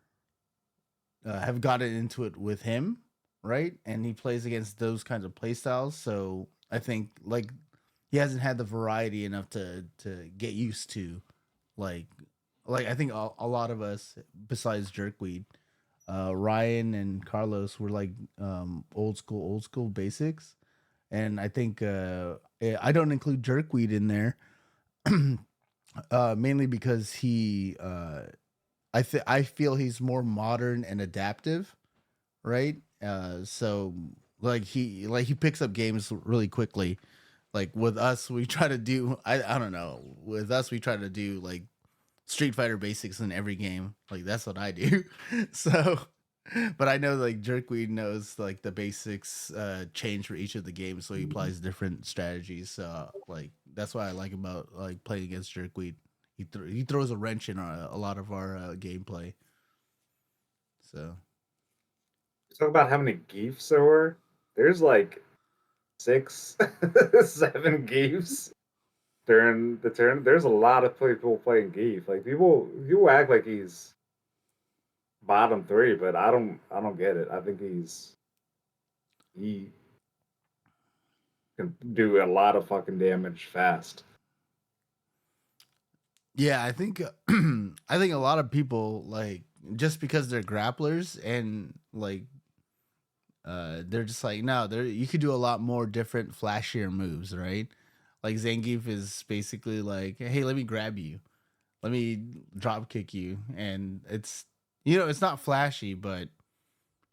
have gotten into it with him, right? And he plays against those kinds of play styles. So I think like he hasn't had the variety enough to get used to, like I think a lot of us besides JERKweed, Ryan and Carlos were like old school basics, and I think I don't include JERKweed in there Mainly because I feel he's more modern and adaptive, right? So he picks up games really quickly. Like with us, we try to do I don't know. With us, we try to do like Street Fighter basics in every game. Like that's what I do. So, but I know like JERKweed knows like the basics change for each of the games, so he applies different strategies. So like that's what I like about like playing against JERKweed. He throws a wrench in a lot of our gameplay. So Talk about how many geefs there were. There's like 6, 7 geefs during the turn. There's a lot of people playing geef. Like people act like he's bottom 3, but I don't get it. I think he can do a lot of fucking damage fast. yeah, I think I think a lot of people like just because they're grapplers and like they're just like no, there you could do a lot more different flashier moves, right? Like Zangief is basically like, hey, let me grab you, let me drop kick you, and it's it's not flashy, but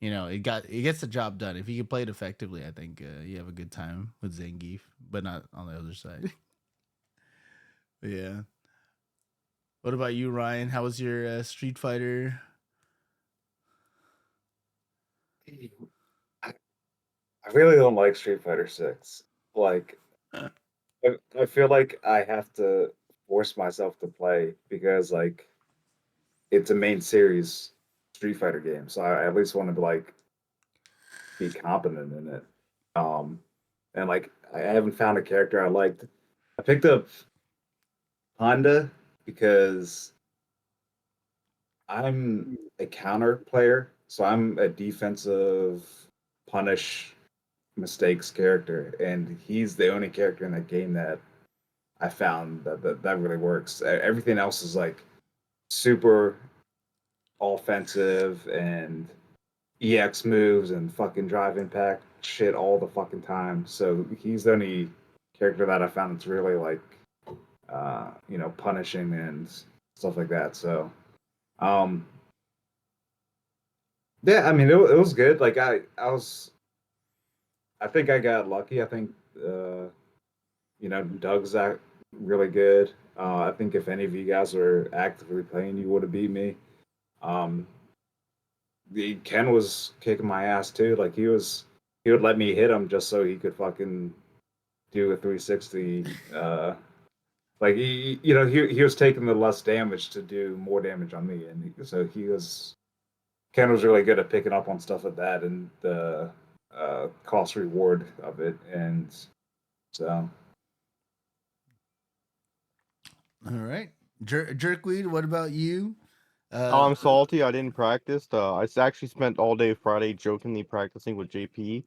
it gets the job done. If you can play it effectively, I think you have a good time with Zangief, but not on the other side. Yeah. What about you, Ryan? How was your Street Fighter? I really don't like Street Fighter 6. Like I feel like I have to force myself to play because like it's a main series Street Fighter game, so I at least want to like be competent in it. Um, and like I haven't found a character I liked. I picked up Honda because I'm a counter player, so I'm a defensive punish mistakes character, and he's the only character in that game that I found that really works. Everything else is like super offensive and EX moves and fucking drive impact shit all the fucking time. So he's the only character that I found that's really like punishing and stuff like that. So um yeah, I mean it was good. Like I think I got lucky. I think Doug's really good. I think if any of you guys were actively playing, you would have beat me. Um, the Ken was kicking my ass too. Like he would let me hit him just so he could fucking do a 360. Like he was taking the less damage to do more damage on me, and so Ken was really good at picking up on stuff like that and the cost reward of it, and so. All right, Jerkweed. What about you? Oh, I'm salty. I didn't practice. I actually spent all day Friday jokingly practicing with JP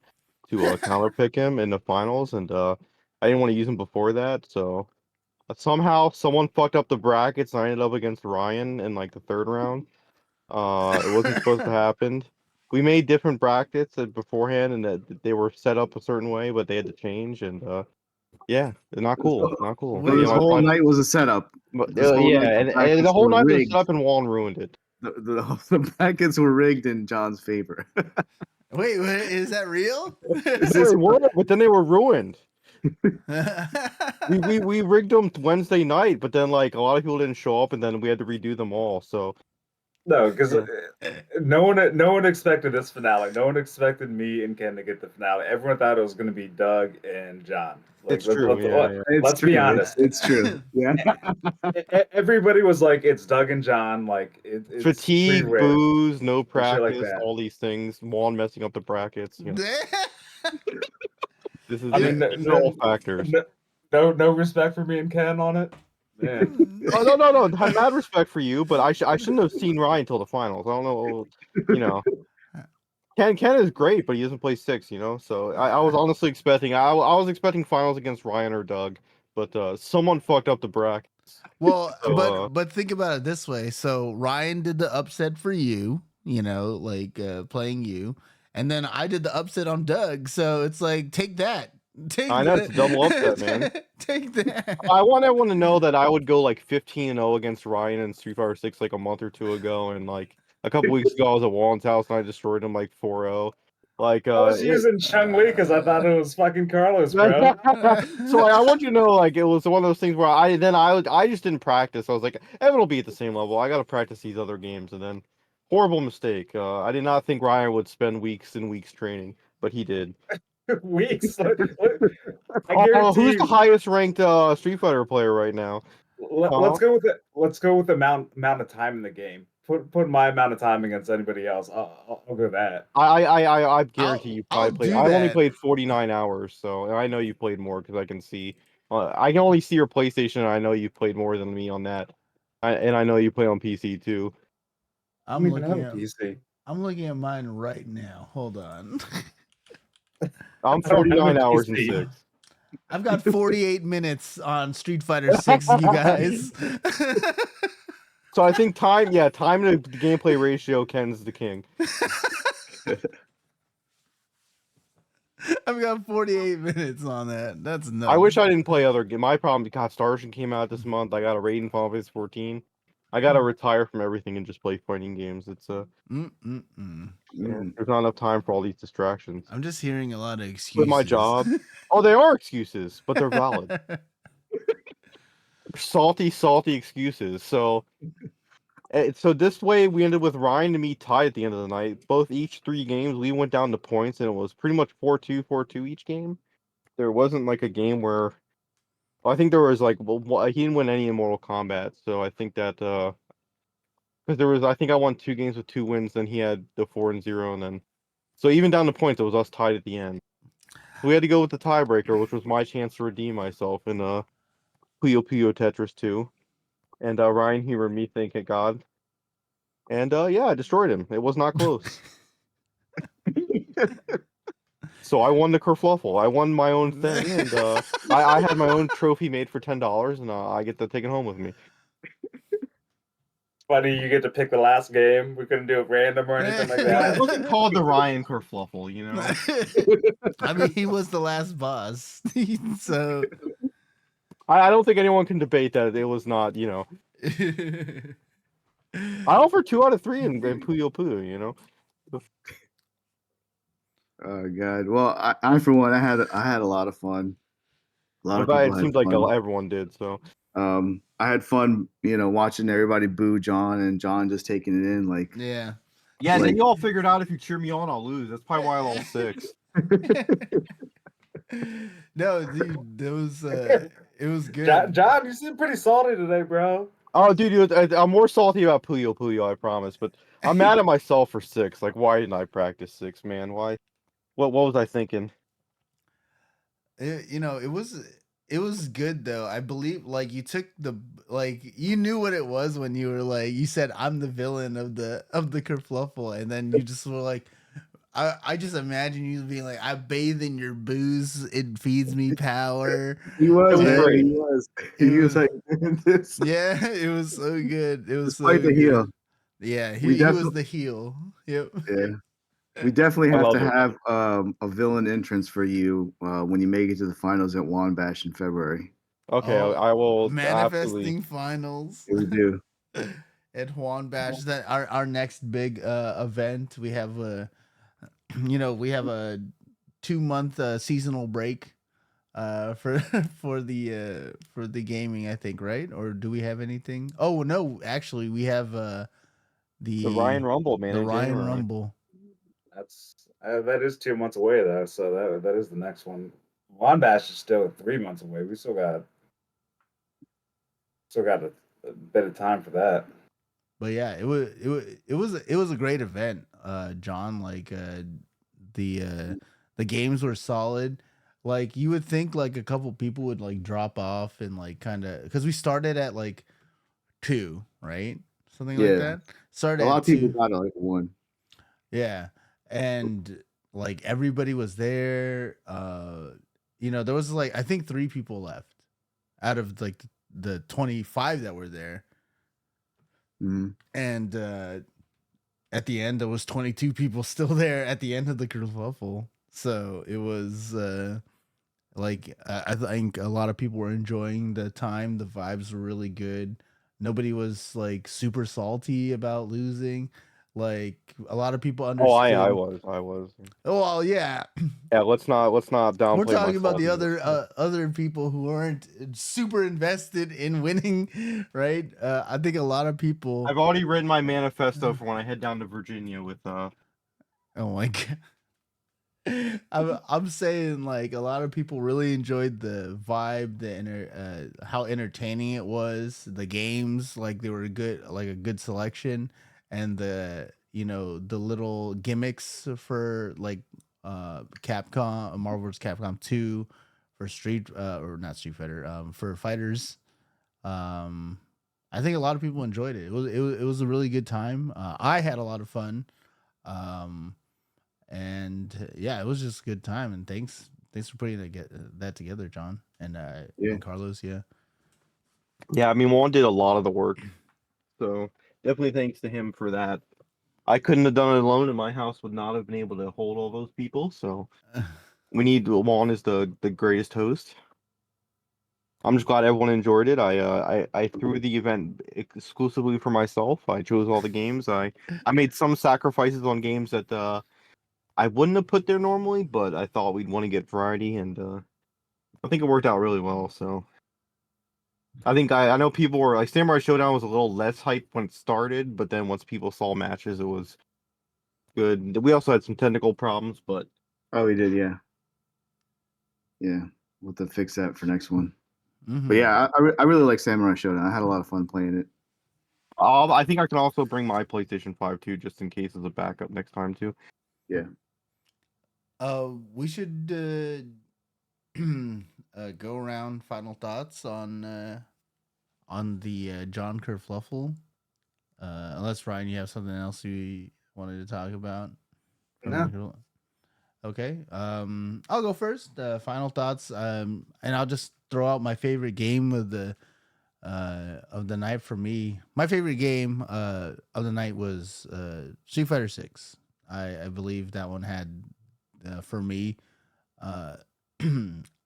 to counter pick him in the finals, and I didn't want to use him before that. So somehow someone fucked up the brackets, and I ended up against Ryan in like the third round. It wasn't supposed to happen. We made different brackets beforehand, and that they were set up a certain way, but they had to change, and yeah, not cool, not cool. So Wait, this My whole final, night was a setup. but, This whole yeah, night the and the brackets whole were night was rigged. set up, and Juan ruined it. The brackets were rigged in John's favor. wait, is that real? Is No, this they were, but then they were ruined. we We rigged them Wednesday night, but then like a lot of people didn't show up, and then we had to redo them all. So No, because yeah. no one expected this finale. No one expected me and Ken to get the finale. Everyone thought it was going to be Doug and John. Like It's true, yeah. let's be honest. It's true. Yeah. Everybody was like, "It's Doug and John." Like it's Fatigue, pre-rigged booze, no and shit like practice, that. all these things. Juan messing up the brackets. This is I mean, these are all factors. no respect for me and Ken on it, man. Oh no! I had mad respect for you, but I shouldn't have seen Ryan until the finals. I don't know, you know. Ken is great, but he doesn't play six, you know. So I was honestly expecting I was expecting finals against Ryan or Doug, but someone fucked up the brackets. Well, So but think about it this way. So Ryan did the upset for you, like playing you, and then I did the upset on Doug. So it's like take that. Take I know, it's a double upset, man. Take that. I want everyone to know that I would go like 15-0 against Ryan in Street Fighter 6 like a month or two ago, and like a couple weeks ago I was at Wallen's house and I destroyed him like 4-0. Like I was using Chung Li because I thought it was fucking Carlos, bro. so like, I want you to know, like, it was one of those things where I just didn't practice. I was like, Evan will be at the same level. I got to practice these other games, and then horrible mistake. I did not think Ryan would spend weeks and weeks training, but he did. Weeks. I Oh, guarantee who's the you. highest ranked Street Fighter player right now? Let's go with it. Let's go with the amount of time in the game. Put my amount of time against anybody else. I'll go that. I guarantee you I'll probably played. do I only that. played 49 hours, so and I know you played more because I can see. I can only see your PlayStation. And I know you played more than me on that. And I know you play on PC too. I I'm don't even have looking a at PC. I'm looking at mine right now. Hold on. I'm I don't have a 49 hours and PC. 6. I've got 48 minutes on Street Fighter 6, you guys. So I think time to the gameplay ratio, Ken's the king. I've got 48 minutes on that. That's nuts. I wish I didn't play other games. My problem, God, Star Ocean came out this month. I got a raid in Final Fantasy 14. I gotta retire from everything and just play fighting games. It's there's not enough time for all these distractions. I'm just hearing a lot of excuses. With my job. Oh, they are excuses, but they're valid. Salty excuses. So this way we ended with Ryan and me tied at the end of the night. Both each 3 games we went down to points, and it was pretty much 4-2, 4-2 each game. There wasn't like a game where I think there was like he didn't win any in Mortal Kombat, so I think that because I think I won 2 games with 2 wins, then he had the 4-0, and then so even down to points, it was us tied at the end. So we had to go with the tiebreaker, which was my chance to redeem myself in Puyo Puyo Tetris 2. And Ryan heard me thank God. And yeah, I destroyed him. It was not close. So I won the Kerfluffle. I won my own thing, and I had my own trophy made for $10, and I get to take it home with me. Funny, you get to pick the last game. We couldn't do it random or anything like It that. wasn't called the Ryan Kerfluffle, you know. I mean, he was the last boss. So I don't think anyone can debate that it was not, you know. I offer 2 out of 3 in Puyo Puyo, you know. Oh God. Well, I for one, I had a lot of fun. A lot of But people it had seems like fun. everyone did. So I had fun, watching everybody boo John and John just taking it in. Like, yeah. yeah, Like- then you all figured out if you cheer me on, I'll lose. That's probably why I lost 6. No, dude, it was good. John, you seem pretty salty today, bro. Oh, dude, I'm more salty about Puyo Puyo, I promise. But I'm mad at myself for 6. Like, why didn't I practice 6, man? Why? What was I thinking? It was good though. I believe like you took you knew what it was when you were like you said I'm the villain of the kerfluffle, and then you just were like I just imagine you being like, I bathe in your booze, it feeds me power. he was, It was man. great. He was like this. Yeah, it was so good. It was Despite so the good. heel. Yeah, We he was definitely- the heel. Yep. Yeah. We definitely I have love to it. have a villain entrance for you when you make it to the finals at JuanBash in February. Okay, Oh, I will manifesting absolutely. finals. Yeah, we do. At Juan Bash. That our next big event. We have we have a 2-month seasonal break for for the gaming, I think, right? Or do we have anything? Oh no, actually we have the Ryan Rumble, man. the in Ryan January. Rumble. That's that is 2 months away though, so that is the next one. Juan Bash is still 3 months away. We still got a bit of time for that. But yeah, it was a great event, John. Like the games were solid. Like you would think like a couple people would like drop off and like kind of because we started at like 2, right? Something like Yeah. that. Started A lot at of people 2. got it like 1. Yeah. And like everybody was there. There was like I think 3 people left out of like the 25 that were there. Mhm. And at the end there was 22 people still there at the end of the kerfuffle. So it was Like I think a lot of people were enjoying the time. The vibes were really good. Nobody was like super salty about losing. Like a lot of people Oh, I understood. was. Oh well, yeah. Yeah, let's not We're downplay my talking about the saltiness. other people who weren't super invested in winning, right? I think a lot of people. I've already written my manifesto for when I head down to Virginia with Oh my god. I'm saying like a lot of people really enjoyed the vibe, how entertaining it was, the games, like they were good, like a good selection, and the little gimmicks for like Capcom, Marvel vs. Capcom 2 for Street or not Street Fighter, for fighters. Um I think a lot of people enjoyed it. It was a really good time. I had a lot of fun. Um and yeah, it was just a good time. And thanks for putting that together, John Yeah. and Carlos. Yeah. Yeah, I mean, Juan did a lot of the work, so definitely thanks to him for that. I couldn't have done it alone, and my house would not have been able to hold all those people. So we need Juan as the greatest host. I'm just glad everyone enjoyed it. I threw the event exclusively for myself. I chose all the games. I made some sacrifices on games that I wouldn't have put there normally, but I thought we'd want to get variety, and I think it worked out really well. So I think I know people were like Samurai Showdown was a little less hype when it started, but then once people saw matches, it was good. We also had some technical problems, but Oh, we did. Yeah. Yeah. We'll have to fix that for next one. But Mm-hmm. yeah, I really like Samurai Showdown. I had a lot of fun playing it. I think I can also bring my PlayStation 5 too, just in case as a backup next time too. Yeah. We should go around final thoughts on the John Kerfluffle. Unless Ryan, you have something else you wanted to talk about No. Okay. I'll go first. Final thoughts. And I'll just throw out my favorite game of the night for me. My favorite game of the night was Street Fighter 6. I believe that one had for me. Uh,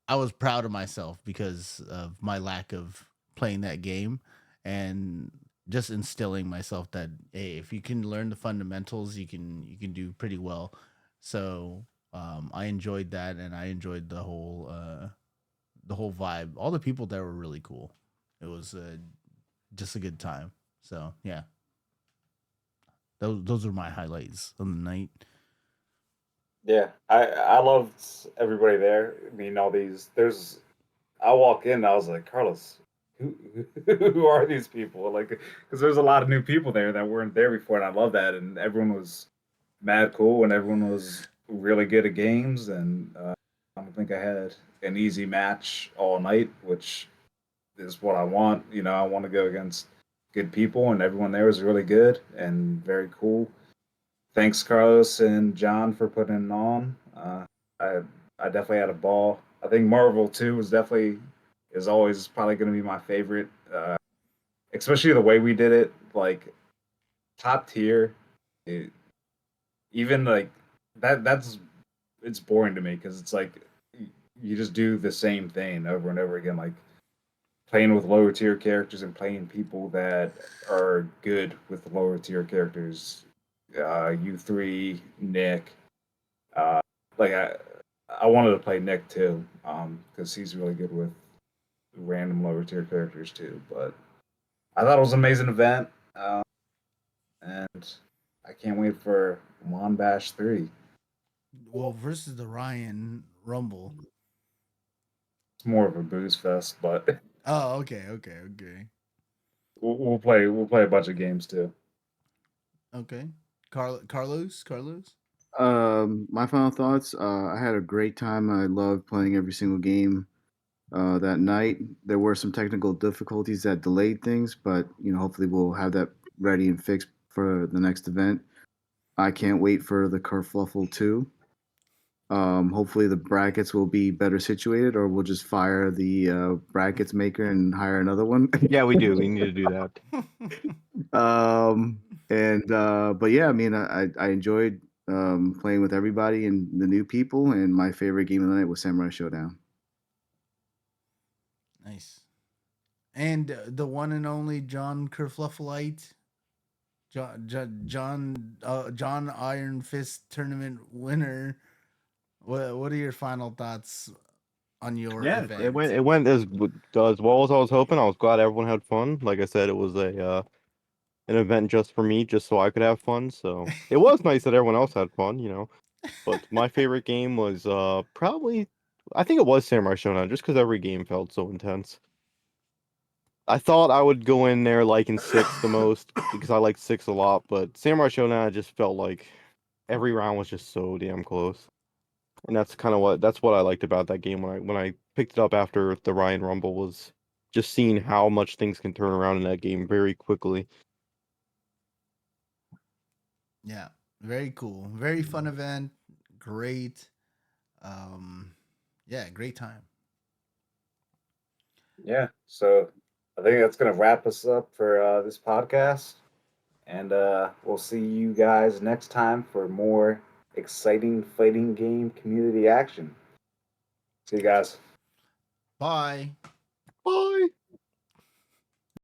I was proud of myself because of my lack of playing that game and just instilling myself that hey, if you can learn the fundamentals, you can do pretty well. So I enjoyed that, and I enjoyed the whole vibe. All the people there were really cool. It was just a good time. So yeah, those were my highlights of the night. Yeah, I loved everybody there. I mean, all these. I walk in, and I was like, Carlos, who who are these people? Like, because there's a lot of new people there that weren't there before, and I love that. And everyone was mad cool, and everyone was really good at games. And I don't think I had an easy match all night, which is what I want. You know, I want to go against good people, and everyone there was really good and very cool. Thanks, Carlos and John, for putting it on. I I definitely had a ball. I think Marvel 2 was definitely is always probably going to be my favorite, especially the way we did it. Like top tier, it, even like that's it's boring to me because it's like you just do the same thing over and over again. Like playing with lower tier characters and playing people that are good with the lower tier characters. U3, Nick. Uh, like I wanted to play Nick too, because he's really good with random lower tier characters too. But I thought it was an amazing event, and I can't wait for Juan Bash 3. Well, versus the Ryan Rumble. It's more of a booze fest, but Oh, okay. we'll play a bunch of games too. Okay. Carlos. My final thoughts. I had a great time. I loved playing every single game that night. There were some technical difficulties that delayed things, but hopefully we'll have that ready and fixed for the next event. I can't wait for the Kerfluffle 2. Hopefully the brackets will be better situated, or we'll just fire the brackets maker and hire another one. Yeah, we do. We need to do that. um, and but yeah, I mean, I enjoyed playing with everybody and the new people, and my favorite game of the night was Samurai Showdown. Nice. And the one and only John Kerfluffleite, John Iron Fist tournament winner. What are your final thoughts on your Yeah, event? it went as well as I was hoping. I was glad everyone had fun. Like I said, it was a an event just for me, just so I could have fun. So it was nice that everyone else had fun, you know. But my favorite game was probably I think it was Samurai Shodown, just because every game felt so intense. I thought I would go in there liking six the most because I like six a lot, but Samurai Shodown I just felt like every round was just so damn close. And that's kind of that's what I liked about that game when I picked it up after the Ryan Rumble was just seeing how much things can turn around in that game very quickly. Yeah, very cool. Very fun event. Great. Um, yeah, great time. Yeah. So I think that's gonna wrap us up for this podcast. And we'll see you guys next time for more exciting fighting game community action. See you guys. Bye. Bye.